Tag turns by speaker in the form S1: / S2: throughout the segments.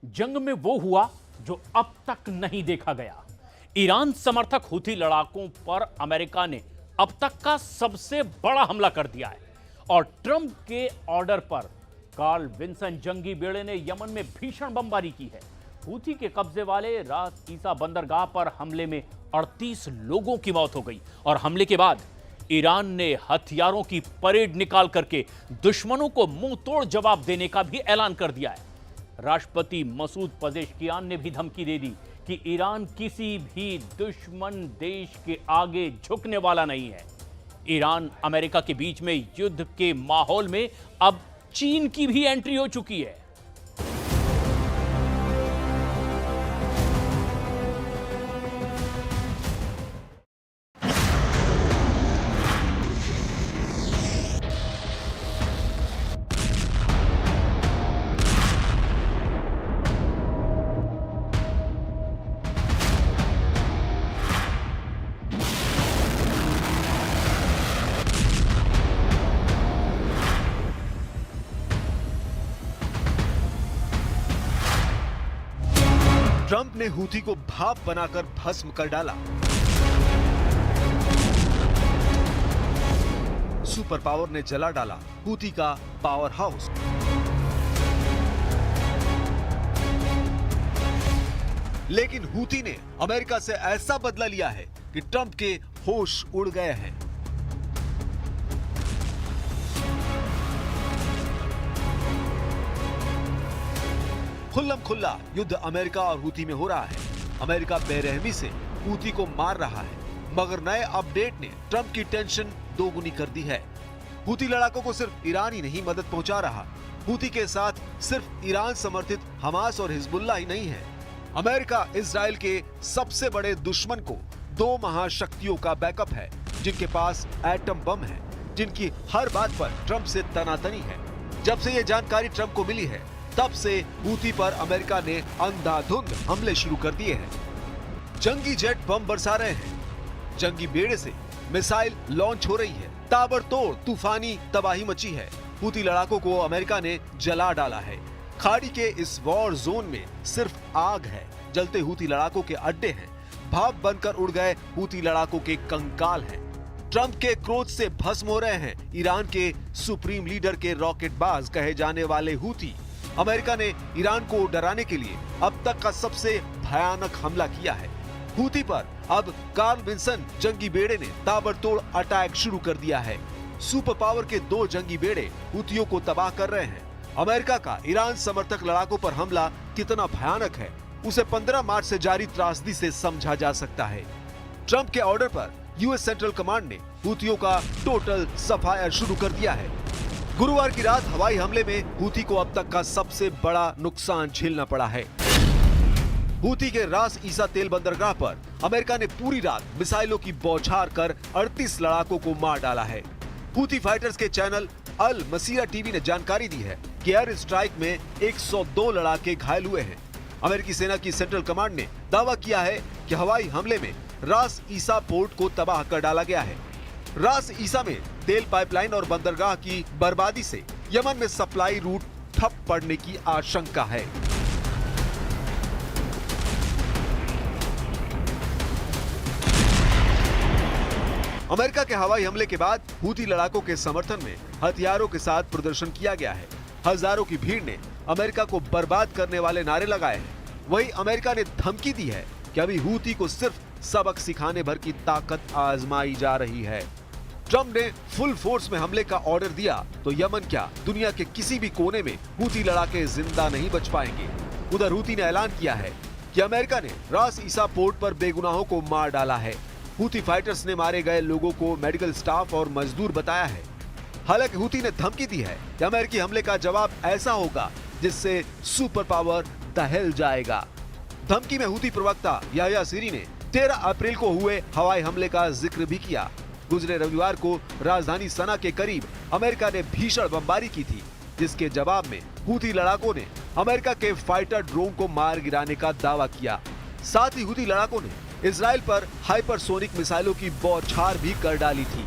S1: जंग में वो हुआ जो अब तक नहीं देखा गया। ईरान समर्थक हुथी लड़ाकों पर अमेरिका ने अब तक का सबसे बड़ा हमला कर दिया है और ट्रंप के ऑर्डर पर कार्ल विंसन जंगी बेड़े ने यमन में भीषण बमबारी की है। हुथी के कब्जे वाले रास ईसा बंदरगाह पर हमले में 38 लोगों की मौत हो गई और हमले के बाद ईरान ने हथियारों की परेड निकाल करके दुश्मनों को मुंह तोड़ जवाब देने का भी ऐलान कर दिया है। राष्ट्रपति मसूद पजेश्कियान ने भी धमकी दे दी कि ईरान किसी भी दुश्मन देश के आगे झुकने वाला नहीं है। ईरान अमेरिका के बीच में युद्ध के माहौल में अब चीन की भी एंट्री हो चुकी है।
S2: ट्रंप ने हूथी को भाप बनाकर भस्म कर डाला। सुपर पावर ने जला डाला हूथी का पावर हाउस। लेकिन हूथी ने अमेरिका से ऐसा बदला लिया है कि ट्रंप के होश उड़ गए हैं। खुल्लम खुल्ला युद्ध अमेरिका और हूथी में हो रहा है। अमेरिका बेरहमी से हूथी को मार रहा है, मगर नए अपडेट ने ट्रंप की टेंशन दोगुनी कर दी है। हूथी लड़ाकों को सिर्फ ईरान ही नहीं मदद पहुंचा रहा, हूथी के साथ सिर्फ ईरान समर्थित हमास और हिजबुल्लाह ही नहीं है। अमेरिका इजराइल के सबसे बड़े दुश्मन को दो महाशक्तियों का बैकअप है, जिनके पास एटम बम है, जिनकी हर बात पर ट्रंप से तनातनी है। जब से ये जानकारी ट्रंप को मिली है, तब से हूथी पर अमेरिका ने अंधाधुंध हमले शुरू कर दिए हैं। जंगी जेट बम बरसा रहे हैं, जंगी बेड़े से मिसाइल लॉन्च हो रही है, ताबड़तोड़ तूफानी तबाही मची है। हूथी लड़ाकों को अमेरिका ने जला डाला है। खाड़ी के इस वॉर जोन में सिर्फ आग है, जलते हूथी लड़ाकों के अड्डे हैं, भाप बनकर उड़ गए हूथी लड़ाकों के कंकाल हैं। ट्रंप के क्रोध से भस्म हो रहे हैं ईरान के सुप्रीम लीडर के रॉकेटबाज कहे जाने वाले हूथी। अमेरिका ने ईरान को डराने के लिए अब तक का सबसे भयानक हमला किया है। हूथी पर अब कार्ल विंसन जंगी बेड़े ने ताबड़तोड़ अटैक शुरू कर दिया है। सुपर पावर के दो जंगी बेड़े हूथियों को तबाह कर रहे हैं। अमेरिका का ईरान समर्थक लड़ाकों पर हमला कितना भयानक है, उसे 15 मार्च से जारी त्रासदी से समझा जा सकता है। ट्रंप के ऑर्डर पर यूएस सेंट्रल कमांड ने हूथियों का टोटल सफाया शुरू कर दिया है। गुरुवार की रात हवाई हमले में हूथी को अब तक का सबसे बड़ा नुकसान झेलना पड़ा है। हूथी के रास ईसा तेल बंदरगाह पर अमेरिका ने पूरी रात मिसाइलों की बौछार कर 38 लड़ाकों को मार डाला है। हूथी फाइटर्स के चैनल अल मसीरा टीवी ने जानकारी दी है कि एयर स्ट्राइक में 102 लड़ाके घायल हुए हैं। अमेरिकी सेना की सेंट्रल कमांड ने दावा किया है कि हवाई हमले में रास ईसा पोर्ट को तबाह कर डाला गया है। रास ईसा में तेल पाइपलाइन और बंदरगाह की बर्बादी से यमन में सप्लाई रूट ठप पड़ने की आशंका है। अमेरिका के हवाई हमले के बाद हूथी लड़ाकों के समर्थन में हथियारों के साथ प्रदर्शन किया गया है। हजारों की भीड़ ने अमेरिका को बर्बाद करने वाले नारे लगाए हैं। वहीं अमेरिका ने धमकी दी है कि अभी हूथी को सिर्फ सबक सिखाने भर की ताकत आजमाई जा रही है। ट्रंप ने फुल फोर्स में हमले का ऑर्डर दिया तो यमन क्या दुनिया के किसी भी कोने में हूथी लड़ाके जिंदा नहीं बच पाएंगे। उधर हूथी ने ऐलान किया है कि अमेरिका ने रास ईसा पोर्ट पर बेगुनाहों को मार डाला है। हूथी फाइटर्स ने मारे गए लोगों को मेडिकल स्टाफ और मजदूर बताया है। हालांकि हूथी ने धमकी दी है कि अमेरिकी हमले का जवाब ऐसा होगा जिससे सुपर पावर दहल जाएगा। धमकी में हूथी प्रवक्ता याह्या सीरी ने 13 अप्रैल को हुए हवाई हमले का जिक्र भी किया। गुजरे रविवार को राजधानी सना के करीब अमेरिका ने भीषण बमबारी की थी, जिसके जवाब में हूथी लड़ाकों ने अमेरिका के फाइटर ड्रोन को मार गिराने का दावा किया। साथ ही हूथी लड़ाकों ने इजराइल पर हाइपरसोनिक मिसाइलों की बौछार भी कर डाली थी।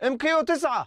S3: MQ-9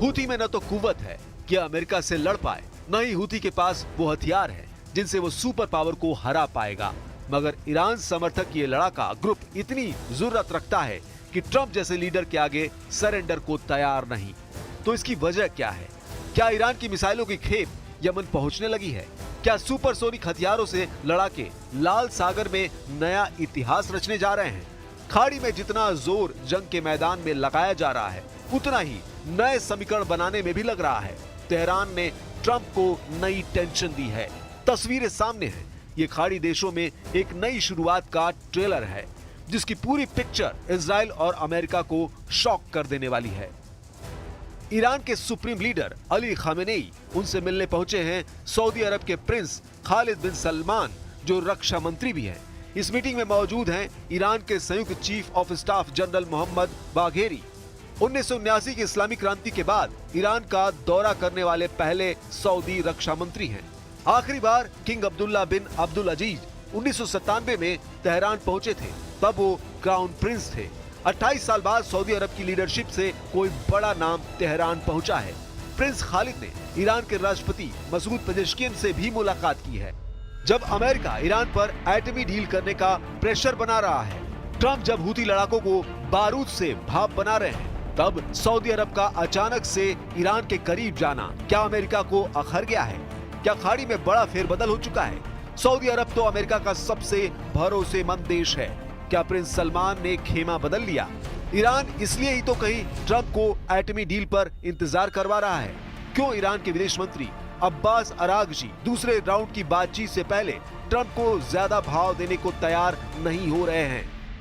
S2: हूती में न तो कुव्वत है कि अमेरिका से लड़ पाए, न ही हूती के पास वो हथियार है जिनसे वो सुपर पावर को हरा पाएगा। मगर ईरान समर्थक ये लड़ाका ग्रुप इतनी जरूरत रखता है कि ट्रंप जैसे लीडर के आगे सरेंडर को तैयार नहीं। तो इसकी वजह क्या है? क्या ईरान की मिसाइलों की खेप यमन पहुंचने लगी है? क्या सुपरसोनिक हथियारों से लड़ाके लाल सागर में नया इतिहास रचने जा रहे हैं? खाड़ी में जितना जोर जंग के मैदान में लगाया जा रहा है, उतना ही नए समीकरण बनाने में भी लग रहा है। तेहरान ने ट्रंप को नई टेंशन दी है। तस्वीरें सामने हैं। ये खाड़ी देशों में एक नई शुरुआत का ट्रेलर है, जिसकी पूरी पिक्चर इजराइल और अमेरिका को शॉक कर देने वाली है। ईरान के सुप्रीम लीडर अली खामेनेई उनसे मिलने पहुंचे हैं सऊदी अरब के प्रिंस खालिद बिन सलमान, जो रक्षा मंत्री भी हैं। इस मीटिंग में मौजूद हैं ईरान के संयुक्त chief of staff general Mohammad Bagheri. 1979 की इस्लामी क्रांति के बाद ईरान का दौरा करने वाले पहले सऊदी रक्षा मंत्री हैं। आखिरी बार किंग अब्दुल्ला बिन अब्दुल अजीज 1997 में तेहरान पहुंचे थे, तब वो क्राउन प्रिंस थे। 28 साल बाद सऊदी अरब की लीडरशिप से कोई बड़ा नाम तेहरान पहुंचा है। प्रिंस खालिद ने ईरान के राष्ट्रपति मसूद पेजेश्कियन से भी मुलाकात की है। जब अमेरिका ईरान पर एटमी डील करने का प्रेशर बना रहा है, ट्रंप जब हूती लड़ाकों को बारूद से भाप बना रहे हैं, तब सऊदी अरब का अचानक से ईरान के करीब जाना क्या अमेरिका को अखर गया है? क्या खाड़ी में बड़ा फेरबदल हो चुका है? सऊदी अरब तो अमेरिका का सबसे भरोसेमंद देश है। क्या प्रिंस सलमान ने खेमा बदल लिया? ईरान इसलिए ही तो कहीं ट्रंप को एटमी डील पर इंतजार करवा रहा है। क्यों ईरान के विदेश मंत्री अब्बास अरागची दूसरे राउंड की बातचीत से पहले ट्रंप को ज्यादा भाव देने को तैयार नहीं हो रहे हैं?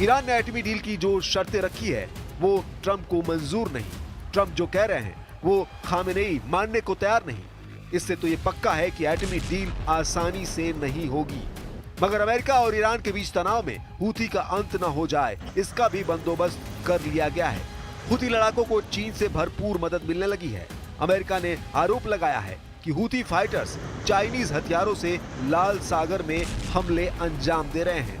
S2: ईरान ने एटमी डील की जो शर्तें रखी है वो ट्रंप को मंजूर नहीं। ट्रंप जो कह रहे हैं वो खामेनेई मानने को तैयार नहीं। इससे तो ये पक्का है कि एटमी डील आसानी से नहीं होगी। मगर अमेरिका और ईरान के बीच तनाव में हूती का अंत न हो जाए, इसका भी बंदोबस्त कर लिया गया है। हूती लड़ाकों को चीन से भरपूर मदद मिलने लगी है। अमेरिका ने आरोप लगाया है कि हूती फाइटर्स चाइनीज हथियारों से लाल सागर में हमले अंजाम दे रहे हैं।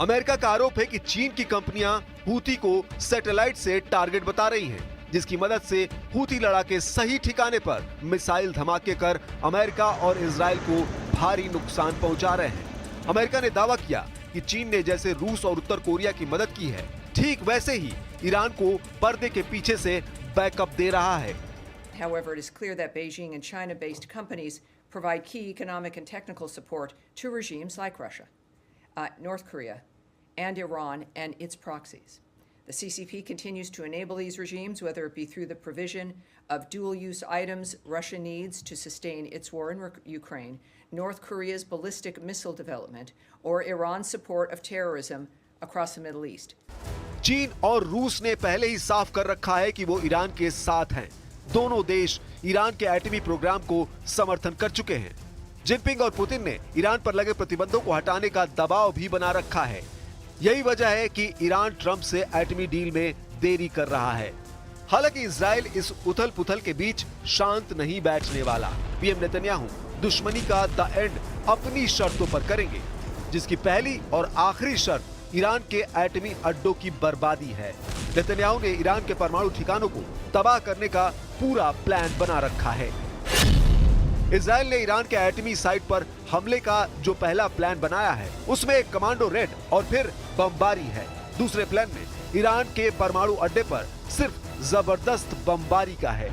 S2: अमेरिका का आरोप है कि चीन की कंपनियां हूती को सैटेलाइट से टारगेट बता रही हैं, जिसकी मदद से हूती लड़ाके सही ठिकाने पर मिसाइल धमाके कर अमेरिका और इजराइल को भारी नुकसान पहुंचा रहे हैं। अमेरिका ने दावा किया कि चीन ने जैसे रूस और उत्तर कोरिया की मदद की है, ठीक वैसे ही ईरान को पर्दे के पीछे से बैकअप दे रहा है।
S4: However, it is clear that Beijing and China-based companies provide key economic and technical support to regimes like Russia, North Korea, and Iran and its proxies. The CCP continues to enable these regimes, whether it be through the provision of dual-use items Russia needs to sustain its war in Ukraine, North Korea's ballistic missile development, or Iran's support of terrorism across the Middle East.
S2: चीन और रूस ने पहले ही साफ कर रखा है कि वो ईरान के साथ हैं। दोनों देश ईरान के एटमी प्रोग्राम को समर्थन कर चुके हैं। जिनपिंग और पुतिन ने ईरान पर लगे प्रतिबंधों को हटाने का दबाव भी बना रखा है। यही वजह है कि ईरान ट्रंप से एटमी डील में देरी कर रहा है। हालांकि इजराइल इस उथल पुथल के बीच शांत नहीं बैठने वाला। पीएम नेतन्याहू दुश्मनी का द एंड अपनी शर्तों पर करेंगे, जिसकी पहली और आखिरी शर्त ईरान के एटमी अड्डों की बर्बादी है। नेतन्याहू ने ईरान के परमाणु ठिकानों को तबाह करने का पूरा प्लान बना रखा है। इजराइल ने ईरान के एटमी साइट पर हमले का जो पहला प्लान बनाया है उसमें एक कमांडो रेड और फिर बमबारी है। दूसरे प्लान में ईरान के परमाणु अड्डे पर सिर्फ जबरदस्त बमबारी का है।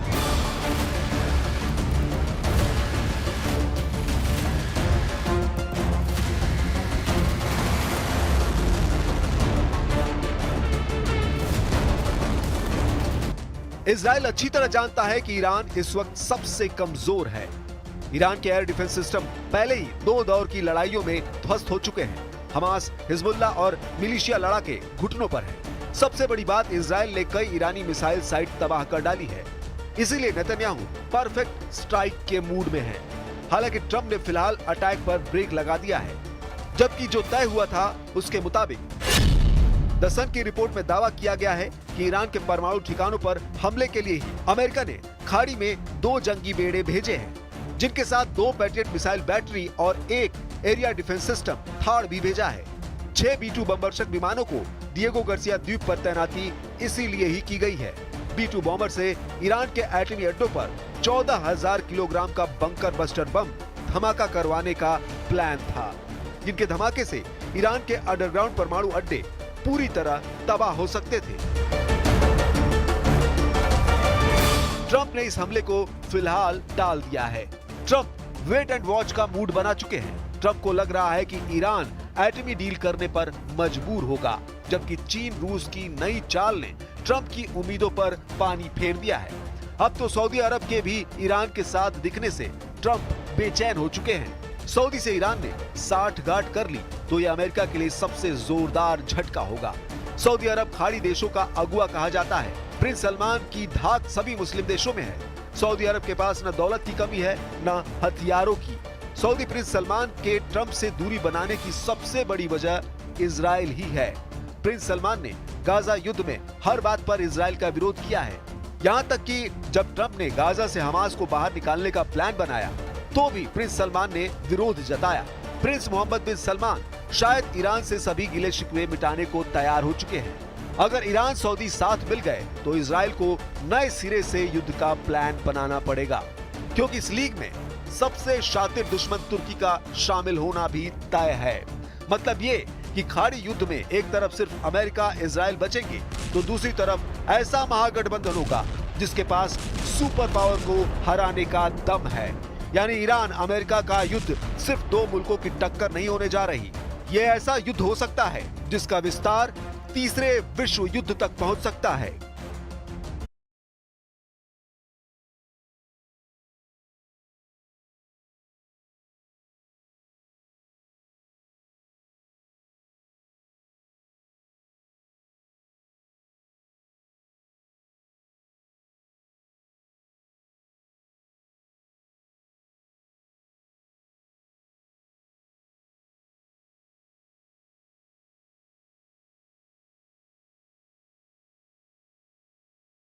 S2: इजराइल अच्छी तरह जानता है कि ईरान इस वक्त सबसे कमजोर है। ईरान के एयर डिफेंस सिस्टम पहले ही 2 दौर की लड़ाइयों में ध्वस्त हो चुके हैं। हमास, हिजबुल्लाह और मिलिशिया लड़ाके घुटनों पर है। सबसे बड़ी बात, इजराइल ने कई ईरानी मिसाइल साइट तबाह कर डाली है। इसीलिए नेतन्याहू परफेक्ट स्ट्राइक के मूड में है। हालांकि ट्रंप ने फिलहाल अटैक पर ब्रेक लगा दिया है, जबकि जो तय हुआ था उसके मुताबिक द सन की रिपोर्ट में दावा किया गया है कि ईरान के परमाणु ठिकानों पर हमले के लिए ही अमेरिका ने खाड़ी में 2 जंगी बेड़े भेजे हैं, जिनके साथ 2 पैट्रियट मिसाइल बैटरी और 1 एरिया डिफेंस सिस्टम थाड़ भी भेजा है। 6 B-2 बमवर्षक विमानों को डिएगो गार्सिया द्वीप पर तैनाती इसीलिए ही की गई है। B-2 बॉम्बर से ईरान के एटमी अड्डों पर 14,000 किलोग्राम का बंकर बस्टर बम धमाका करवाने का प्लान था, जिनके धमाके से ईरान के अंडरग्राउंड परमाणु अड्डे पूरी तरह तबाह हो सकते थे। ट्रंप ने इस हमले को फिलहाल टाल दिया है। ट्रंप वेट एंड वॉच का मूड बना चुके हैं। ट्रंप को लग रहा है कि ईरान एटमी डील करने पर मजबूर होगा, जबकि चीन रूस की नई चाल ने ट्रंप की उम्मीदों पर पानी फेर दिया है। अब तो सऊदी अरब के भी ईरान के साथ दिखने से ट्रंप बेचैन हो चुके हैं। सऊदी से ईरान ने 60 गांठ कर ली तो यह अमेरिका के लिए सबसे जोरदार झटका होगा। सऊदी अरब खाड़ी देशों का अगुआ कहा जाता है। प्रिंस सलमान की धाक सभी मुस्लिम देशों में है। सऊदी अरब के पास न दौलत की कमी है न हथियारों की। सऊदी प्रिंस सलमान के ट्रंप से दूरी बनाने की सबसे बड़ी वजह इजराइल ही है। प्रिंस सलमान ने गाजा युद्ध में हर बात पर इजराइल का विरोध किया है। यहाँ तक कि जब ट्रंप ने गाजा से हमास को बाहर निकालने का प्लान बनाया तो भी प्रिंस सलमान ने विरोध जताया। प्रिंस मोहम्मद बिन सलमान शायद ईरान से सभी गिले शिकवे मिटाने को तैयार हो चुके हैं। अगर ईरान सऊदी साथ मिल गए तो इजराइल को नए सिरे से युद्ध का प्लान बनाना पड़ेगा, क्योंकि इस लीग में सबसे शातिर दुश्मन तुर्की का शामिल होना भी तय है। मतलब ये कि खाड़ी युद्ध में एक तरफ सिर्फ अमेरिका इजराइल बचेंगे तो दूसरी तरफ ऐसा महागठबंधन होगा जिसके पास सुपर पावर को हराने का दम है। यानी ईरान अमेरिका का युद्ध सिर्फ 2 मुल्कों की टक्कर नहीं होने जा रही। ये ऐसा युद्ध हो सकता है जिसका विस्तार तीसरे विश्व युद्ध तक पहुंच सकता है।